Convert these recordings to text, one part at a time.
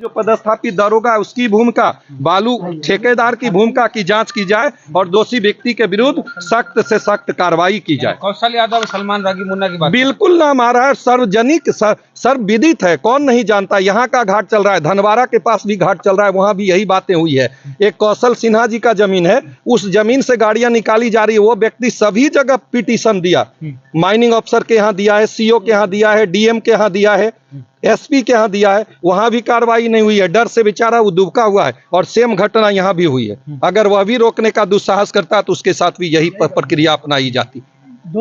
जो पदस्थापित दारोगा है उसकी भूमिका, बालू ठेकेदार की भूमिका की जांच की जाए और दोषी व्यक्ति के विरुद्ध सख्त से सख्त कार्रवाई की जाए। कौशल यादव, सलमान रागी मुन्ना की बात बिल्कुल नाम आ रहा है, सार्वजनिक सर्वविदित है, कौन नहीं जानता। यहाँ का घाट चल रहा है, धनवारा के पास भी घाट चल रहा है, वहां भी यही बातें हुई है। एक कौशल सिन्हा जी का जमीन है, उस जमीन से गाड़ियां निकाली जा रही है, वो व्यक्ति सभी जगह पिटीशन दिया, माइनिंग अफसर के यहाँ दिया है, सीओ के यहाँ दिया है, डीएम के यहाँ दिया है, एसपी के यहाँ दिया है, वहां भी कार्रवाई नहीं हुई है। डर से बेचारा वो दुबका हुआ है और सेम घटना यहाँ भी हुई है। अगर वह भी रोकने का दुस्साहस करता तो उसके साथ भी यही प्रक्रिया अपनाई जाती।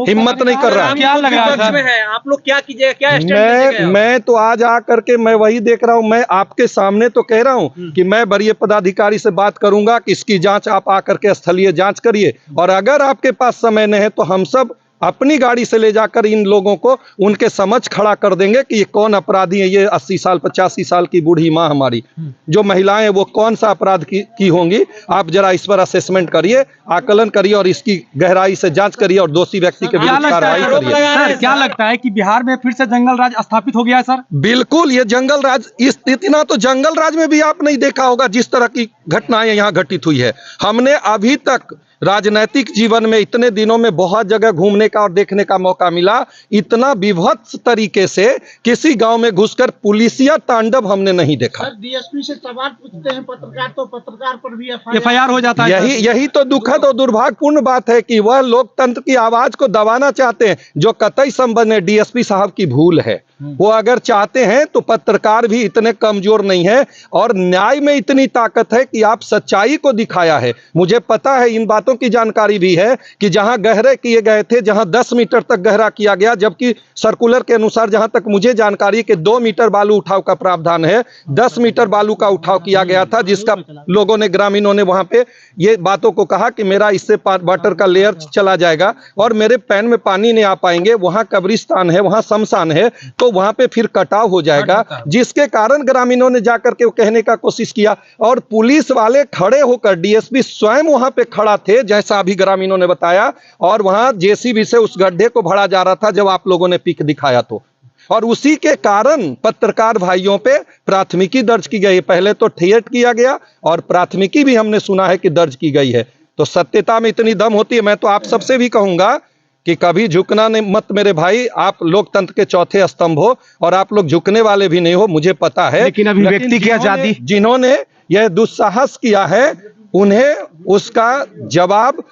हिम्मत नहीं कर रहा है। क्या लग रहा है आप लोग क्या कीजिएगा, क्या स्टैंड लीजिएगा? मैं तो आज आकर के मैं वही देख रहा हूं, मैं आपके सामने तो कह रहा हूं कि मैं वरीय पदाधिकारी से बात करूंगा कि इसकी जांच आप आकर के स्थलीय जांच करिए, और अगर आपके पास समय नहीं है तो हम सब अपनी गाड़ी से ले जाकर इन लोगों को उनके समझ खड़ा कर देंगे कि ये कौन अपराधी है। ये 80 साल 85 साल की बूढ़ी माँ हमारी जो महिलाएं, वो कौन सा अपराध की होंगी। आप जरा इस पर असेसमेंट करिए, आकलन करिए और इसकी गहराई से जांच करिए और दोषी व्यक्ति के विरुद्ध कार्रवाई करिए। सर क्या लगता है कि बिहार में फिर से जंगल राज स्थापित हो गया है? सर बिल्कुल, ये जंगल राज, इतना तो जंगल राज में भी आप नहीं देखा होगा जिस तरह की घटनाएं यहाँ घटित हुई है। हमने अभी तक राजनीतिक जीवन में इतने दिनों में बहुत जगह घूमने का और देखने का मौका मिला, इतना विभत्स तरीके से किसी गांव में घुसकर पुलिसिया तांडव हमने नहीं देखा। सर डीएसपी से सवाल पूछते हैं पत्रकार तो पत्रकार पर भी एफआईआर हो जाता है। यही तो दुखद और दुर्भाग्यपूर्ण बात है कि वह लोकतंत्र की आवाज को दबाना चाहते हैं, जो कतई संबंध है। डीएसपी साहब की भूल है, वो अगर चाहते हैं तो पत्रकार भी इतने कमजोर नहीं है और न्याय में इतनी ताकत है कि आप सच्चाई को दिखाया है। मुझे पता है, इन बातों की जानकारी भी है कि जहां गहरे किए गए थे, जहां 10 मीटर तक गहरा किया गया, जबकि सर्कुलर के अनुसार जहां तक मुझे जानकारी है कि 2 मीटर बालू उठाव का प्रावधान है, 10 मीटर बालू का उठाव किया गया था, जिसका लोगों ने, ग्रामीणों ने वहां पे ये बातों को कहा कि मेरा इससे वाटर का लेयर चला जाएगा और मेरे पैन में पानी नहीं आ पाएंगे, वहां कब्रिस्तान है, वहां शमशान है, तो वहां पे फिर कटाव हो जाएगा, जिसके कारण ग्रामीणों ने जाकर के वो कहने का कोशिश किया और पुलिस वाले खड़े होकर, डीएसपी स्वयं वहां पे खड़ा थे जैसा अभी ग्रामीणों ने बताया, और वहां जेसीबी से उस गड्ढे को भरा जा रहा था जब आप लोगों ने पिक दिखाया तो। और उसी के कारण पत्रकार भाइयों पे प्राथमिकी दर्ज की गई। पहले तो थिएट किया गया और प्राथमिकी भी हमने सुना है कि दर्ज की गई है। तो सत्यता में इतनी दम होती है। मैं तो आप सबसे भी कहूंगा कि कभी झुकना नहीं मत मेरे भाई, आप लोकतंत्र के चौथे स्तंभ हो और आप लोग झुकने वाले भी नहीं हो, मुझे पता है। लेकिन अभिव्यक्ति की आजादी, जिन्होंने यह दुस्साहस किया है उन्हें उसका जवाब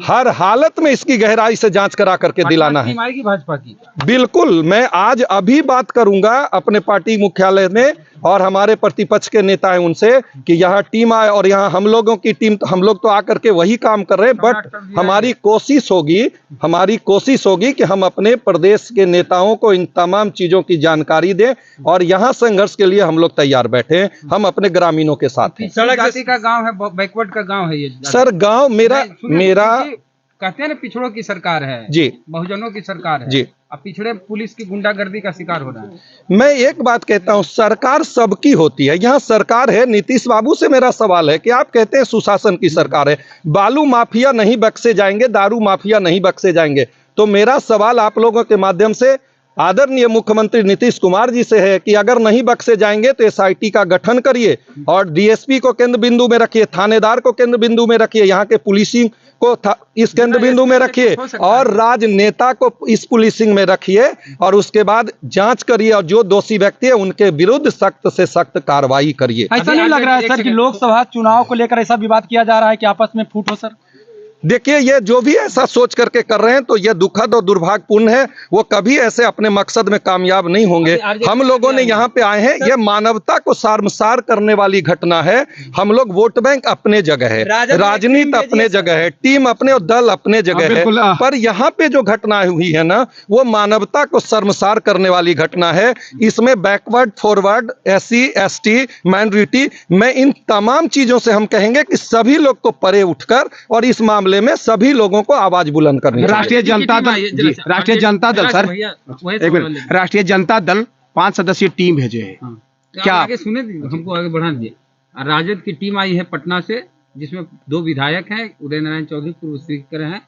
हर हालत में इसकी गहराई से जांच करा करके दिलाना है। भाजपा की बिल्कुल, मैं आज अभी बात करूंगा अपने पार्टी मुख्यालय में और हमारे प्रतिपक्ष के नेता हैं उनसे कि यहाँ टीम आए और यहाँ हम लोगों की टीम, हम लोग तो आकर के वही काम कर रहे हैं, बट हमारी कोशिश होगी कि हम अपने प्रदेश के नेताओं को इन तमाम चीजों की जानकारी दें और यहाँ संघर्ष के लिए हम लोग तैयार बैठे हैं। हम अपने ग्रामीणों के साथ हैं। जाति का गांव है, बैकवर्ड का गांव है ये सर। गांव मेरा कहते हैं ना, पिछड़ों की सरकार है जी, बहुजनों की सरकार है जी, अब पिछड़े पुलिस की गुंडागर्दी का शिकार हो रहा है। मैं एक बात कहता हूं, सरकार सबकी होती है। यहाँ सरकार है, नीतीश बाबू से मेरा सवाल है कि आप कहते हैं सुशासन की सरकार है, बालू माफिया नहीं बख्शे जाएंगे, दारू माफिया नहीं बख्शे जाएंगे, तो मेरा सवाल आप लोगों के माध्यम से आदरणीय मुख्यमंत्री नीतीश कुमार जी से है कि अगर नहीं बख्शे जाएंगे तो एसआईटी का गठन करिए और डीएसपी को केंद्र बिंदु में रखिए, थानेदार को केंद्र बिंदु में रखिए, यहाँ के पुलिसिंग को इस केंद्र बिंदु में रखिए और राजनेता को इस पुलिसिंग में रखिए और उसके बाद जांच करिए और जो दोषी व्यक्ति है उनके विरुद्ध सख्त से सख्त कार्रवाई करिए। ऐसा नहीं लग रहा है सर कि लोकसभा चुनाव को लेकर ऐसा विवाद किया जा रहा है कि आपस में फूट हो? सर देखिए, ये जो भी ऐसा सोच करके कर रहे हैं तो ये दुखद और दुर्भाग्यपूर्ण है। वो कभी ऐसे अपने मकसद में कामयाब नहीं होंगे। हम लोगों ने यहाँ पे आए हैं, ये मानवता को शर्मसार करने वाली घटना है। हम लोग वोट बैंक अपने जगह है, राजनीति अपने जगह है, टीम अपने और दल अपने जगह है, पर यहाँ पे जो घटना हुई है ना, वो मानवता को शर्मसार करने वाली घटना है। इसमें backward, forward, SC ST, minority, मैं इन तमाम चीजों से हम कहेंगे कि सभी लोग को परे उठकर और इस मामले में सभी लोगों को आवाज बुलंद करनी चाहिए। राष्ट्रीय जनता दल सर, एक मिनट, राष्ट्रीय जनता दल 5 सदस्यीय टीम भेजे है। क्या आगे सुने, हमको आगे बढ़ा दिए। राजद की टीम आई है पटना से, जिसमें 2 विधायक हैं, उदय नारायण चौधरी पूर्व स्पीकर हैं,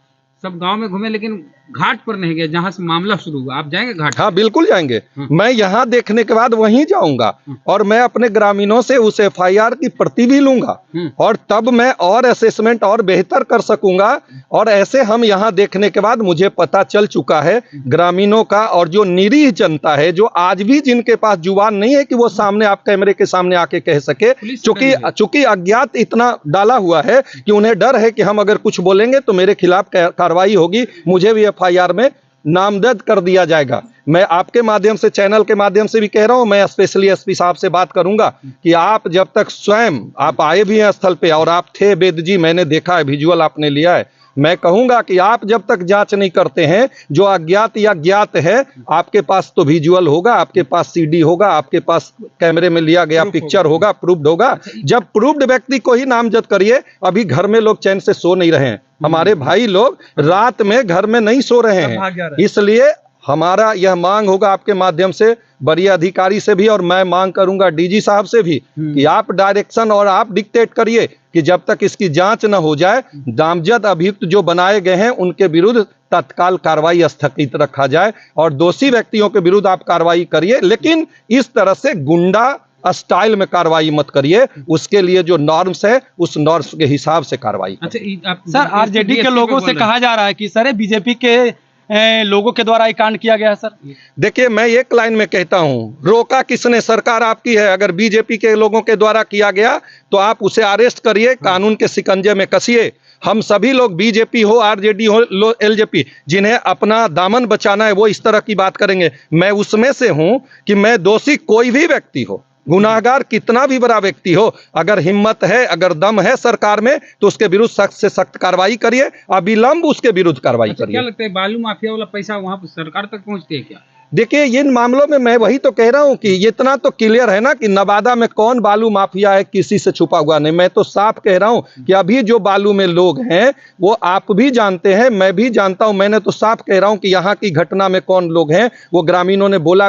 सब गांव में घूमे लेकिन घाट पर नहीं गए जहां से मामला शुरू हुआ। आप जाएंगे घाट? हाँ बिल्कुल जाएंगे। मैं यहाँ देखने के बाद वहीं जाऊंगा और मैं अपने ग्रामीणों से उस एफआईआर की प्रति भी लूंगा और तब मैं और असेसमेंट और बेहतर कर सकूंगा। और ऐसे हम यहाँ देखने के बाद मुझे पता चल चुका है ग्रामीणों का और जो निरीह जनता है, जो आज भी जिनके पास जुबान नहीं है कि वो सामने आप कैमरे के सामने आके कह सके, चूंकि अज्ञात इतना डाला हुआ है कि उन्हें डर है कि हम अगर कुछ बोलेंगे तो मेरे खिलाफ कार्रवाई होगी, मुझे भी एफआईआर में नामजद कर दिया जाएगा। मैं आपके माध्यम से, चैनल के माध्यम से भी कह रहा हूं, मैं स्पेशली एसपी साहब से बात करूंगा कि आप जब तक स्वयं आप आए भी हैं स्थल पे और आप थे वेद जी, मैंने देखा है, विजुअल आपने लिया है, मैं कहूंगा कि आप जब तक जांच नहीं करते हैं, जो अज्ञात या ज्ञात है, आपके पास तो विजुअल होगा, आपके पास सीडी होगा, आपके पास कैमरे में लिया गया पिक्चर होगा, प्रूव्ड होगा। जब प्रूव्ड व्यक्ति को ही नामजद करिए। अभी घर में लोग चैन से सो नहीं रहे हैं, हमारे भाई लोग रात में घर में नहीं सो रहे हैं, इसलिए हमारा यह मांग होगा आपके माध्यम से बड़ी अधिकारी से भी, और मैं मांग करूंगा डीजी साहब से भी कि आप डायरेक्शन और आप डिक्टेट करिए कि जब तक इसकी जांच न हो जाए, नामजद अभियुक्त जो बनाए गए हैं उनके विरुद्ध तत्काल कार्रवाई स्थगित रखा जाए और दोषी व्यक्तियों के विरुद्ध आप कार्रवाई करिए, लेकिन इस तरह से गुंडा स्टाइल में कार्रवाई मत करिए। उसके लिए जो नॉर्म्स है उस नॉर्म्स के हिसाब से कार्रवाई। अच्छा, सर आरजेडी के लोगों से कहा जा रहा है कि सर बीजेपी के लोगों के द्वारा ये कांड किया गया है। सर देखिए, मैं एक लाइन में कहता हूं, रोका किसने? सरकार आपकी है। अगर बीजेपी के लोगों के द्वारा किया गया तो आप उसे अरेस्ट करिए, कानून के शिकंजे में कसिए। हम सभी लोग, बीजेपी हो, आरजेडी हो, एलजेपी, जिन्हें अपना दामन बचाना है वो इस तरह की बात करेंगे। मैं उसमें से हूं कि मैं दोषी कोई भी व्यक्ति हो, गुनाहगार कितना भी बड़ा व्यक्ति हो, अगर हिम्मत है, अगर दम है सरकार में, तो उसके विरुद्ध सख्त से सख्त कार्रवाई करिए, अविलंब उसके विरुद्ध कार्रवाई करिए। क्या लगता है बालू माफिया वाला पैसा वहां पर सरकार तक पहुंचती है क्या? देखिए, इन मामलों में मैं वही तो कह रहा हूं कि इतना तो क्लियर है ना कि नवादा में कौन बालू माफिया है, किसी से छुपा हुआ नहीं। मैं तो साफ कह रहा हूं कि अभी जो बालू में लोग हैं वो आप भी जानते हैं, मैं भी जानता हूं। मैंने तो साफ कह रहा हूं कि यहाँ की घटना में कौन लोग हैं, वो ग्रामीणों ने बोला।